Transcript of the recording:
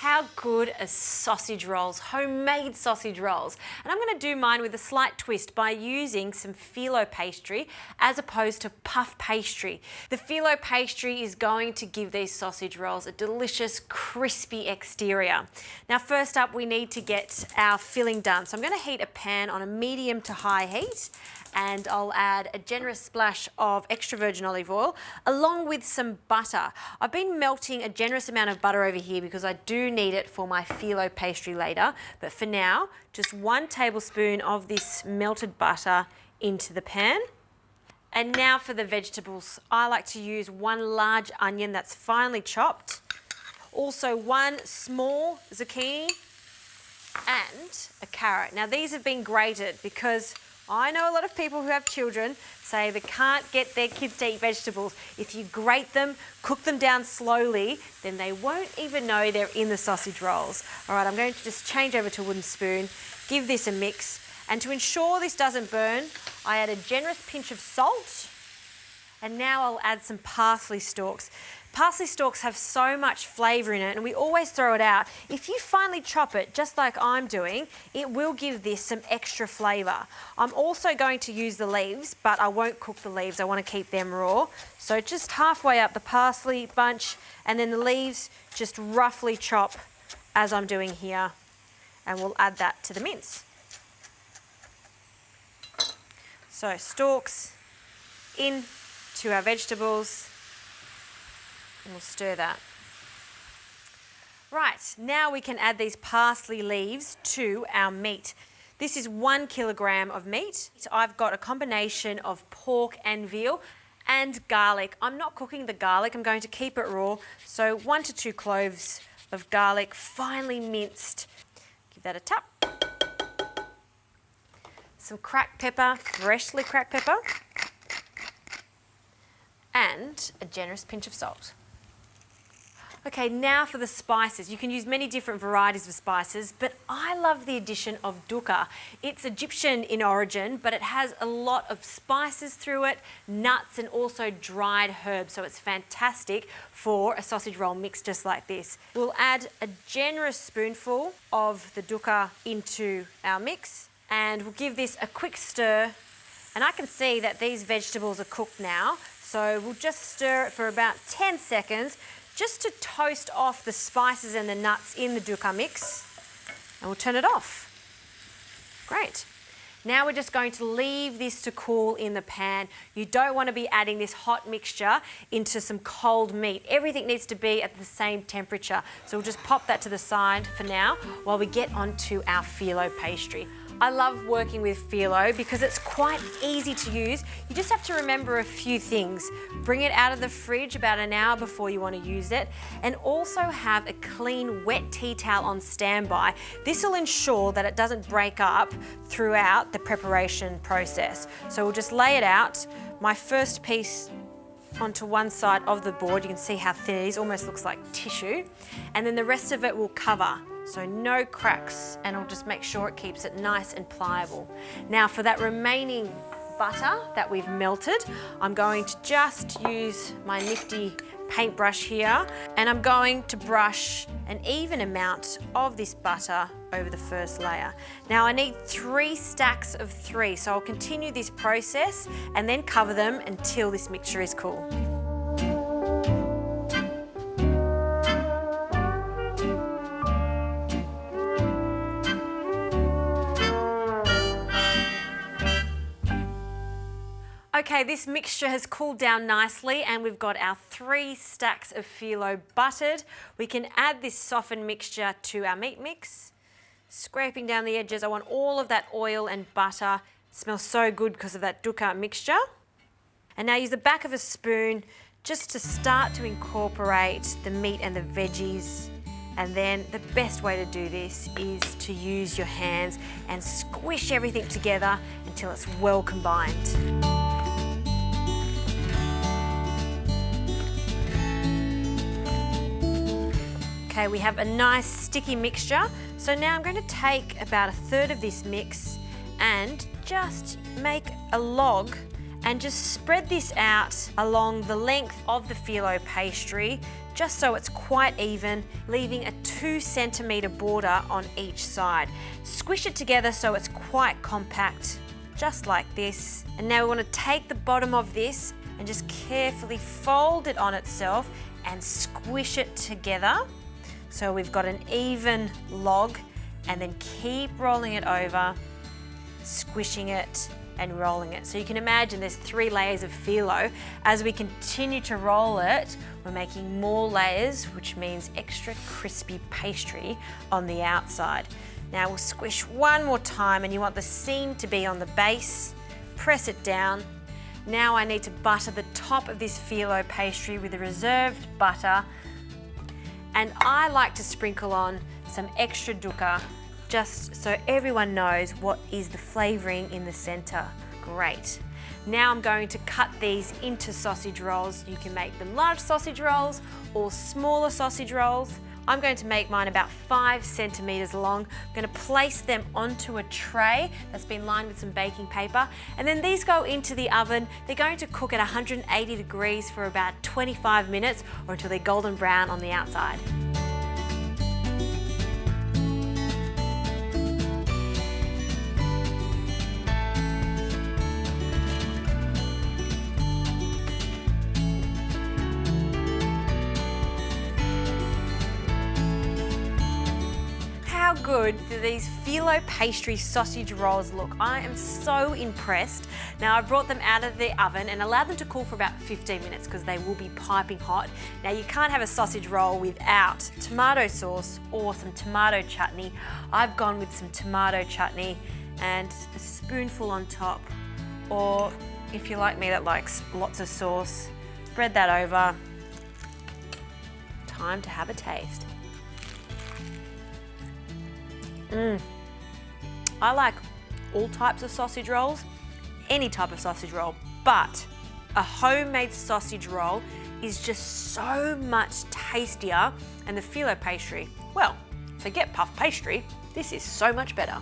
How good are sausage rolls, homemade sausage rolls? And I'm going to do mine with a slight twist by using some Phyllo pastry as opposed to puff pastry. The Phyllo pastry is going to give these sausage rolls a delicious, crispy exterior. Now, first up, we need to get our filling done. So I'm going to heat a pan on a medium to high heat, and I'll add a generous splash of extra virgin olive oil along with some butter. I've been melting a generous amount of butter over here because I do need it for my Phyllo pastry later, but for now, just 1 tablespoon of this melted butter into the pan. And now for the vegetables. I like to use 1 large onion that's finely chopped, also 1 small zucchini and a carrot. Now these have been grated because I know a lot of people who have children say they can't get their kids to eat vegetables. If you grate them, cook them down slowly, then they won't even know they're in the sausage rolls. All right, I'm going to just change over to a wooden spoon, give this a mix, and to ensure this doesn't burn, I add a generous pinch of salt, and now I'll add some parsley stalks. Parsley stalks have so much flavour in it and we always throw it out. If you finely chop it, just like I'm doing, it will give this some extra flavour. I'm also going to use the leaves, but I won't cook the leaves. I want to keep them raw. So just halfway up the parsley bunch, and then the leaves just roughly chop as I'm doing here, and we'll add that to the mince. So stalks into our vegetables. And we'll stir that. Right, now we can add these parsley leaves to our meat. This is 1 kilogram of meat. So I've got a combination of pork and veal and garlic. I'm not cooking the garlic, I'm going to keep it raw. So 1 to 2 cloves of garlic, finely minced. Give that a tap. Some cracked pepper, freshly cracked pepper. And a generous pinch of salt. Okay, now for the spices. You can use many different varieties of spices, but I love the addition of dukkha. It's Egyptian in origin, but it has a lot of spices through it, nuts, and also dried herbs, so it's fantastic for a sausage roll mix just like this. We'll add a generous spoonful of the dukkha into our mix, and we'll give this a quick stir. And I can see that these vegetables are cooked now, so we'll just stir it for about 10 seconds, just to toast off the spices and the nuts in the dukkha mix, and we'll turn it off. Great. Now we're just going to leave this to cool in the pan. You don't want to be adding this hot mixture into some cold meat. Everything needs to be at the same temperature. So we'll just pop that to the side for now while we get onto our Phyllo pastry. I love working with Phyllo because it's quite easy to use. You just have to remember a few things. Bring it out of the fridge about an hour before you want to use it, and also have a clean wet tea towel on standby. This will ensure that it doesn't break up throughout the preparation process. So we'll just lay it out. My first piece onto one side of the board, you can see how thin it is, almost looks like tissue, and then the rest of it will cover. So no cracks, and I'll just make sure it keeps it nice and pliable. Now for that remaining butter that we've melted, I'm going to just use my nifty paintbrush here, and I'm going to brush an even amount of this butter over the first layer. Now I need 3 stacks of 3, so I'll continue this process and then cover them until this mixture is cool. Okay, this mixture has cooled down nicely and we've got our 3 stacks of phyllo buttered. We can add this softened mixture to our meat mix. Scraping down the edges, I want all of that oil and butter. It smells so good because of that dukkha mixture. And now use the back of a spoon just to start to incorporate the meat and the veggies. And then the best way to do this is to use your hands and squish everything together until it's well combined. Okay, we have a nice sticky mixture. So now I'm going to take about 1/3 of this mix and just make a log and just spread this out along the length of the phyllo pastry, just so it's quite even, leaving a 2 centimetre border on each side. Squish it together so it's quite compact, just like this. And now we want to take the bottom of this and just carefully fold it on itself and squish it together so we've got an even log, and then keep rolling it over, squishing it and rolling it. So you can imagine there's 3 layers of phyllo. As we continue to roll it, we're making more layers, which means extra crispy pastry on the outside. Now we'll squish one more time, and you want the seam to be on the base. Press it down. Now I need to butter the top of this phyllo pastry with the reserved butter. And I like to sprinkle on some extra dukkha, just so everyone knows what is the flavouring in the centre. Great. Now I'm going to cut these into sausage rolls. You can make them large sausage rolls or smaller sausage rolls. I'm going to make mine about 5 centimetres long. I'm going to place them onto a tray that's been lined with some baking paper, and then these go into the oven. They're going to cook at 180 degrees for about 25 minutes or until they're golden brown on the outside. How good do these Phyllo Pastry sausage rolls look? I am so impressed. Now I've brought them out of the oven and allowed them to cool for about 15 minutes because they will be piping hot. Now you can't have a sausage roll without tomato sauce or some tomato chutney. I've gone with some tomato chutney and a spoonful on top, or if you're like me that likes lots of sauce, spread that over. Time to have a taste. I like all types of sausage rolls, any type of sausage roll, but a homemade sausage roll is just so much tastier, and the Phyllo pastry, well, forget puff pastry, this is so much better.